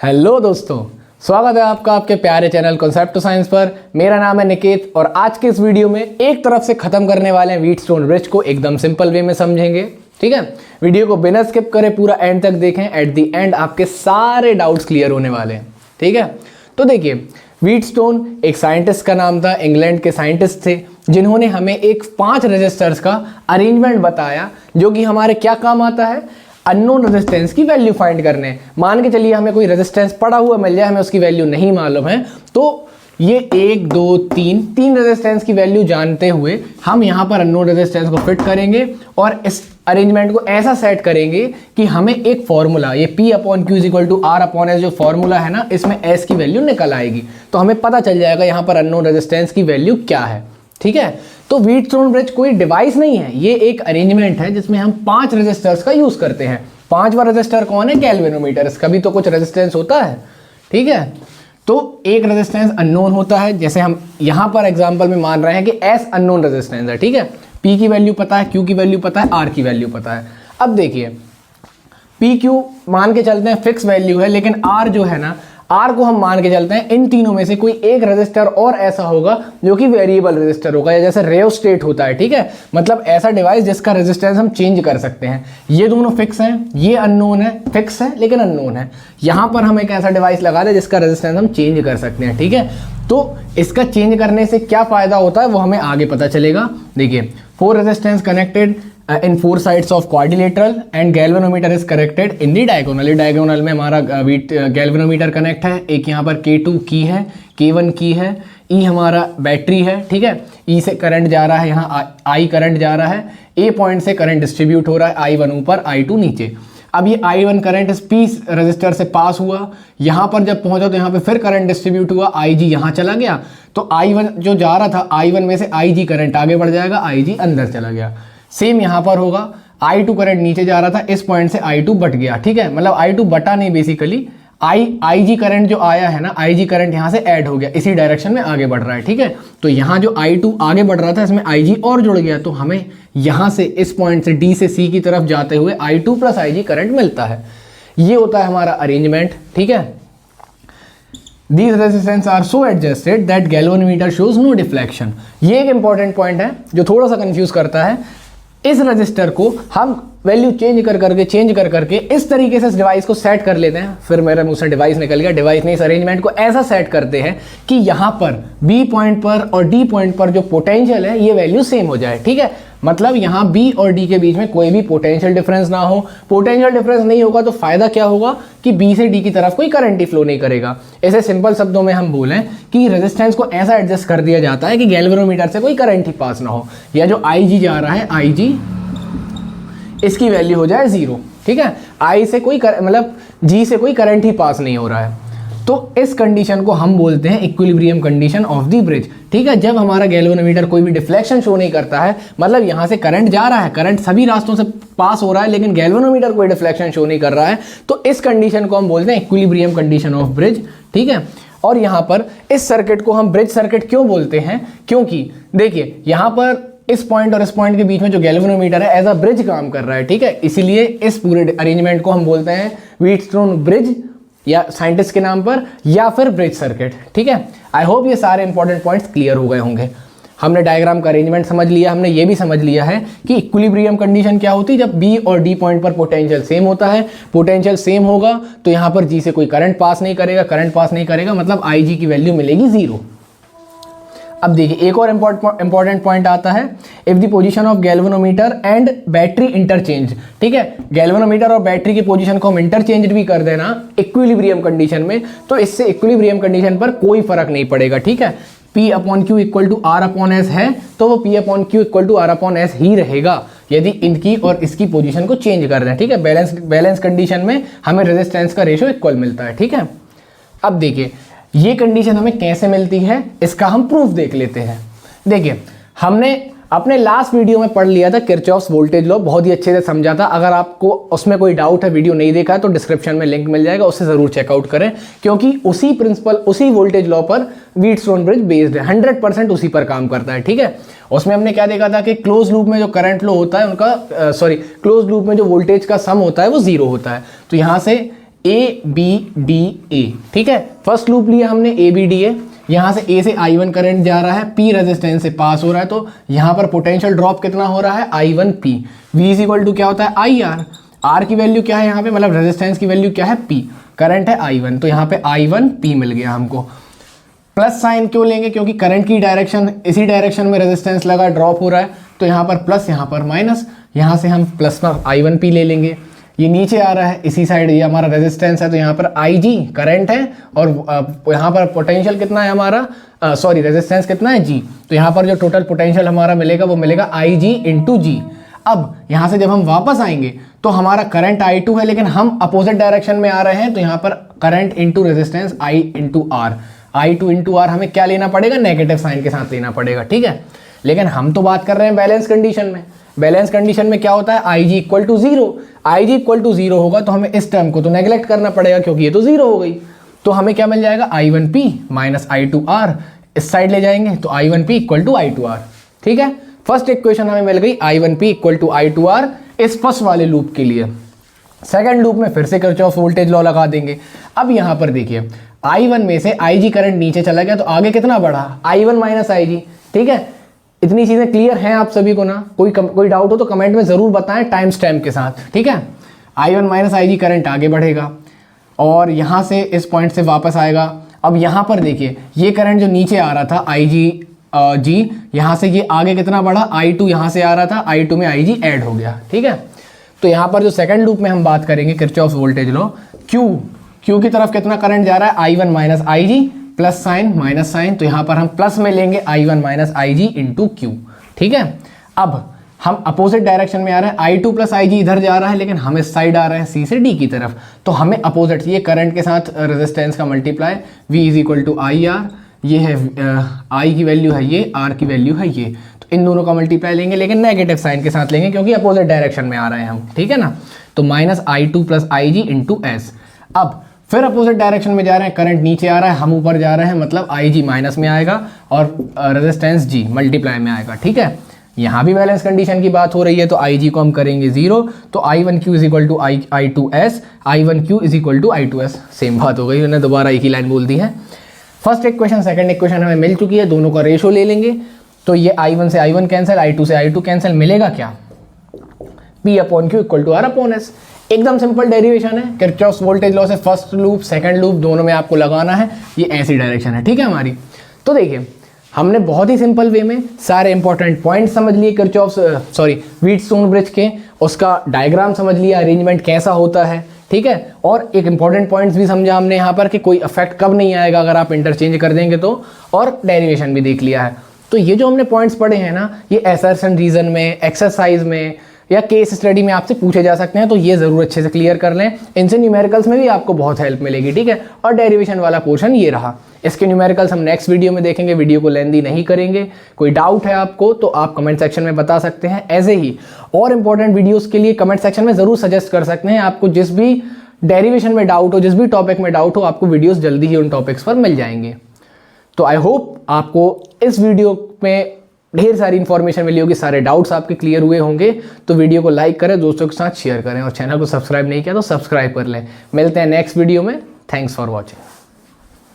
Hello दोस्तों, स्वागत है आपका आपके प्यारे चैनल कॉन्सेप्ट टू साइंस पर। मेरा नाम है निकेत और आज के इस वीडियो में एक तरफ से खत्म करने वाले हैं व्हीटस्टोन ब्रिज को एकदम सिंपल वे में समझेंगे। ठीक है, वीडियो को बिना स्किप करे पूरा एंड तक देखें। एट द एंड आपके सारे डाउट्स क्लियर होने वाले हैं। ठीक है, तो देखिए, व्हीटस्टोन एक साइंटिस्ट का नाम था, इंग्लैंड के साइंटिस्ट थे जिन्होंने हमें एक 5 रेजिस्टर्स का अरेंजमेंट बताया जो कि हमारे क्या काम आता है, अननोन रेजिस्टेंस की वैल्यू फाइंड करने। मान के चलिए हमें कोई रेजिस्टेंस पड़ा हुआ मिल जाए, हमें उसकी वैल्यू नहीं मालूम है, तो ये 1 2 3 रेजिस्टेंस की वैल्यू जानते हुए हम यहाँ पर अननोन रेजिस्टेंस को फिट करेंगे और इस अरेंजमेंट को ऐसा सेट करेंगे कि हमें एक फॉर्मूला, ये P/Q=R/S जो फॉर्मूला है ना, इसमें S की वैल्यू निकल आएगी। तो हमें पता चल जाएगा यहाँ पर अननोन रेजिस्टेंस की वैल्यू क्या है। ठीक है, तो व्हीटस्टोन ब्रिज कोई डिवाइस नहीं है, ये एक अरेंजमेंट है जिसमें हम 5 रेजिस्टर्स का यूज करते हैं। 5वां रेजिस्टर कौन है? गैल्वेनोमीटर। इसका भी तो कुछ रेजिस्टेंस होता है। ठीक है, तो एक रेजिस्टेंस अननोन होता है, जैसे हम यहाँ पर एग्जांपल में मान रहे हैं कि S अननोन रेजिस्टेंस है। ठीक है, P की वैल्यू पता है, Q की वैल्यू पता है, R की वैल्यू पता है। अब देखिए, PQ मान के चलते हैं फिक्स वैल्यू है, लेकिन R जो है ना, R को हम मान के चलते हैं इन तीनों में से कोई एक रेजिस्टर और ऐसा होगा जो कि वेरिएबल रेजिस्टर होगा, या जैसे रेओस्टेट होता है। ठीक है, मतलब ऐसा डिवाइस जिसका रेजिस्टेंस हम चेंज कर सकते हैं। ये दोनों फिक्स हैं, ये अननोन है, फिक्स है लेकिन अननोन है। यहाँ पर हम एक ऐसा डिवाइस लगा दें जिसका रेजिस्टेंस हम चेंज कर सकते हैं। ठीक है, तो इसका चेंज करने से क्या फायदा होता है वो हमें आगे पता चलेगा। देखिए, 4 resistance connected in 4 sides of quadrilateral and galvanometer is connected in the diagonal। Diagonal में हमारा गैल्वेनोमीटर कनेक्ट है। एक यहाँ पर K2 की है, K1 की है, E हमारा बैटरी है। ठीक है, E से करंट जा रहा है, यहाँ I करंट जा रहा है, A पॉइंट से करंट डिस्ट्रीब्यूट हो रहा है, I1 ऊपर I2 नीचे। अब ये I1 करंट इस P रजिस्टर से पास हुआ, यहाँ पर जब पहुँचा तो यहाँ पे फिर करंट डिस्ट्रीब्यूट हुआ, IG यहाँ चला गया, तो I1 जो जा रहा था, I1 में से IG करंट आगे बढ़ जाएगा, IG अंदर चला गया। सेम यहाँ पर होगा, I2 करंट नीचे जा रहा था, इस पॉइंट से I2 बट गया। ठीक है, मतलब I2 बटा नहीं, बेसिकली IG करंट जो आया है ना, IG करंट यहाँ से ऐड हो गया, इसी डायरेक्शन में आगे बढ़ रहा है। ठीक है, तो यहाँ जो I2 आगे बढ़ रहा था इसमें IG और जुड़ गया, तो हमें यहाँ से इस पॉइंट से D से C की तरफ जाते हुए I2 + IG करंट मिलता है। ये होता है हमारा अरेंजमेंट। ठीक है, These resistance are so adjusted that galvanometer shows no deflection। ये एक इंपॉर्टेंट पॉइंट है जो थोड़ा सा कंफ्यूज करता है। इस रजिस्टर को हम वैल्यू चेंज कर करके इस तरीके से इस डिवाइस को सेट कर लेते हैं। फिर मेरे मुंह से डिवाइस निकल गया, डिवाइस नहीं, इस अरेंजमेंट को ऐसा सेट करते हैं कि यहाँ पर B पॉइंट पर और D पॉइंट पर जो पोटेंशियल है ये वैल्यू सेम हो जाए। ठीक है, मतलब यहाँ B और D के बीच में कोई भी पोटेंशियल डिफरेंस ना हो। पोटेंशियल डिफरेंस नहीं होगा तो फायदा क्या होगा कि B से D की तरफ कोई करंट ही फ्लो नहीं करेगा। ऐसे सिंपल शब्दों में हम बोलें कि रेजिस्टेंस को ऐसा एडजस्ट कर दिया जाता है कि गैल्वेनोमीटर से कोई करंट ही पास ना हो, या जो IG जा रहा है, IG इसकी वैल्यू हो जाए 0। ठीक है, I से कोई मतलब G से कोई करंट ही पास नहीं हो रहा है, तो इस कंडीशन को हम बोलते हैं equilibrium condition of the bridge. ठीक है, जब हमारा गैल्वेनोमीटर कोई भी डिफ्लेक्शन शो नहीं करता है, मतलब यहाँ से करंट जा रहा है, करंट सभी रास्तों से पास हो रहा है, लेकिन गैल्वेनोमीटर कोई डिफ्लेक्शन शो नहीं कर रहा है, तो इस कंडीशन को हम बोलते हैं इक्विलिब्रियम कंडीशन ऑफ ब्रिज। ठीक है, और यहाँ पर इस सर्किट को हम ब्रिज सर्किट क्यों बोलते हैं? क्योंकि देखिए, यहाँ पर इस पॉइंट और इस पॉइंट के बीच में जो गैल्वेनोमीटर है एज अ ब्रिज काम कर रहा है। ठीक है, इसीलिए इस पूरे अरेंजमेंट को हम बोलते हैं व्हीटस्टोन ब्रिज, या साइंटिस्ट के नाम पर, या फिर ब्रिज सर्किट। ठीक है, आई होप ये सारे इंपॉर्टेंट पॉइंट्स क्लियर हो गए होंगे। हमने डायग्राम का अरेंजमेंट समझ लिया, हमने ये भी समझ लिया है कि इक्विलिब्रियम कंडीशन क्या होती है, जब B और D पॉइंट पर पोटेंशियल सेम होता है। पोटेंशियल सेम होगा तो यहाँ पर G से कोई करंट पास नहीं करेगा, करंट पास नहीं करेगा मतलब IG की वैल्यू मिलेगी 0। अब देखिए, एक और इंपॉर्टेंट पॉइंट आता है, if the position of galvanometer and battery interchange. ठीक है, गैल्वेनोमीटर और बैटरी की पोजीशन को हम इंटरचेंज भी कर देना इक्विलिब्रियम कंडीशन में, तो इससे इक्विलिब्रियम कंडीशन पर कोई फर्क नहीं पड़ेगा। ठीक है, P/Q = R/S है तो वो P/Q = R/S ही रहेगा यदि इनकी और इसकी पोजीशन को चेंज कर दें। ठीक है, बैलेंस कंडीशन में हमें रेजिस्टेंस का रेशियो इक्वल मिलता है। ठीक है, अब देखिए ये कंडीशन हमें कैसे मिलती है, इसका हम प्रूफ देख लेते हैं। देखिए, हमने अपने लास्ट वीडियो में पढ़ लिया था किरचॉफ्स वोल्टेज लॉ, बहुत ही अच्छे से समझा था। अगर आपको उसमें कोई डाउट है, वीडियो नहीं देखा है, तो डिस्क्रिप्शन में लिंक मिल जाएगा, उससे ज़रूर चेकआउट करें, क्योंकि उसी प्रिंसिपल, उसी वोल्टेज लॉ पर व्हीटस्टोन ब्रिज बेस्ड है, 100% उसी पर काम करता है। ठीक है, उसमें हमने क्या देखा था कि क्लोज लूप में जो करंट फ्लो होता है क्लोज लूप में जो वोल्टेज का सम होता है वो 0 होता है। तो यहाँ से ए बी डी ए, ठीक है। फर्स्ट लूप लिया हमने ए बी डी ए, यहाँ से ए से I1 करंट जा रहा है, P रेजिस्टेंस से पास हो रहा है, तो यहाँ पर पोटेंशियल ड्रॉप कितना हो रहा है I1P। V is equal to क्या होता है IR, R की वैल्यू क्या है यहाँ पे, मतलब रेजिस्टेंस की वैल्यू क्या है P, करंट है I1, तो यहाँ पे I1P मिल गया हमको। प्लस साइन क्यों लेंगे, क्योंकि करंट की डायरेक्शन इसी डायरेक्शन में रेजिस्टेंस लगा ड्रॉप हो रहा है, तो यहाँ पर प्लस यहाँ पर माइनस, यहाँ से हम प्लस में I1P ले लेंगे। ये नीचे आ रहा है इसी साइड, ये हमारा रेजिस्टेंस है, तो यहाँ पर IG करंट है और यहाँ पर पोटेंशियल कितना है हमारा, सॉरी रेजिस्टेंस कितना है G, तो यहाँ पर जो टोटल पोटेंशियल हमारा मिलेगा वो मिलेगा IG इंटू G। अब यहाँ से जब हम वापस आएंगे तो हमारा करंट I2 है, लेकिन हम अपोजिट डायरेक्शन में आ रहे हैं, तो यहाँ पर current into resistance I into R, I2 into R हमें क्या लेना पड़ेगा, नेगेटिव साइन के साथ लेना पड़ेगा, ठीक है। लेकिन हम तो बात कर रहे हैं बैलेंस कंडीशन में। बैलेंस कंडीशन में क्या होता है, IG equal to zero, IG equal to zero होगा तो हमें इस टर्म को तो नेगलेक्ट करना पड़ेगा क्योंकि ये तो जीरो हो गई, तो हमें क्या मिल जाएगा I1P माइनस I2R, इस साइड ले जाएंगे तो I1P इक्वल टू I2R, ठीक है। फर्स्ट इक्वेशन हमें मिल गई I1P इक्वल टू I2R इस फर्स्ट वाले लूप के लिए। सेकंड लूप में फिर से किरचॉफ वोल्टेज लॉ लगा देंगे। अब यहाँ पर देखिए I1 में से IG करंट नीचे चला गया तो आगे कितना बढ़ा, I1 माइनस IG, ठीक है। इतनी चीज़ें क्लियर हैं आप सभी को ना, कोई डाउट हो तो कमेंट में ज़रूर बताएं टाइम स्टैम्प के साथ, ठीक है। I1 माइनस IG करंट आगे बढ़ेगा और यहाँ से इस पॉइंट से वापस आएगा। अब यहाँ पर देखिए ये करंट जो नीचे आ रहा था IG G, यहाँ से ये आगे कितना बढ़ा, I2 यहाँ से आ रहा था, I2 में IG ऐड हो गया, ठीक है। तो यहाँ पर जो सेकंड लूप में हम बात करेंगे किरचॉफ वोल्टेज लॉ, Q की तरफ कितना करंट जा रहा है, I1 minus IG plus sign minus sign, तो यहाँ पर हम प्लस में लेंगे I1 minus IG into Q, ठीक है। अब हम अपोजिट डायरेक्शन में आ रहे हैं, I2 प्लस IG इधर जा रहा है लेकिन हम इस साइड आ रहे हैं C से D की तरफ, तो हमें अपोजिट ये करंट के साथ रेजिस्टेंस का multiply V is equal to IR, ये है I की वैल्यू है ये, R की वैल्यू है ये, तो इन दोनों का मल्टीप्लाई लेंगे लेकिन नेगेटिव साइन के साथ लेंगे क्योंकि अपोजिट डायरेक्शन में आ रहे हैं हम, ठीक है ना। तो minus I2 plus IG into S। अब फिर अपोजिट डायरेक्शन में जा रहे हैं, करंट नीचे आ रहा है, हम ऊपर जा रहे हैं, मतलब IG माइनस में आएगा और रेजिस्टेंस G मल्टीप्लाई में आएगा, ठीक है। यहाँ भी बैलेंस कंडीशन की बात हो रही है तो IG को हम करेंगे 0, तो I1Q is equal to I2S, I1Q is equal to I2S, same बात हो गई, मैंने दोबारा एक ही लाइन बोल दी है। फर्स्ट इक्वेशन सेकंड इक्वेशन हमें मिल चुकी है, दोनों का रेशो ले लेंगे, तो ये I1 से I1 कैंसिल, I2 से I2 कैंसिल, मिलेगा क्या, P upon Q equal to R upon S। एकदम सिंपल डेरिवेशन है किरचॉफ वोल्टेज लॉ से, फर्स्ट लूप सेकंड लूप दोनों में आपको लगाना है, ये ऐसी डायरेक्शन है, ठीक है हमारी। तो देखिए हमने बहुत ही सिंपल वे में सारे इंपॉर्टेंट पॉइंट समझ लिए किरचॉफ व्हीटस्टोन ब्रिज के, उसका डायग्राम समझ लिया, अरेंजमेंट कैसा होता है, ठीक है। और एक इंपॉर्टेंट पॉइंट्स भी समझा हमने यहाँ पर कि कोई इफेक्ट कब नहीं आएगा अगर आप इंटरचेंज कर देंगे तो, और डेरिवेशन भी देख लिया है। तो ये जो हमने पॉइंट्स पढ़े हैं ना, ये असर्शन रीजन में, एक्सरसाइज में या केस स्टडी में आपसे पूछे जा सकते हैं, तो ये ज़रूर अच्छे से क्लियर कर लें। इनसे न्यूमेरिकल्स में भी आपको बहुत हेल्प मिलेगी, ठीक है। और डेरिवेशन वाला पोर्शन ये रहा, इसके न्यूमेरिकल्स हम नेक्स्ट वीडियो में देखेंगे, वीडियो को लेंदी नहीं करेंगे। कोई डाउट है आपको तो आप कमेंट सेक्शन में बता सकते हैं, ऐसे ही और इंपॉर्टेंट वीडियोज़ के लिए कमेंट सेक्शन में ज़रूर सजेस्ट कर सकते हैं। आपको जिस भी डेरिवेशन में डाउट हो, जिस भी टॉपिक में डाउट हो, आपको वीडियोज़ जल्दी ही उन टॉपिक्स पर मिल जाएंगे। तो आई होप आपको इस वीडियो में ढेर सारी इन्फॉर्मेशन मिली होगी, सारे डाउट्स आपके क्लियर हुए होंगे। तो वीडियो को लाइक करें, दोस्तों के साथ शेयर करें और चैनल को सब्सक्राइब नहीं किया तो सब्सक्राइब कर लें। मिलते हैं नेक्स्ट वीडियो में। Thanks for watching.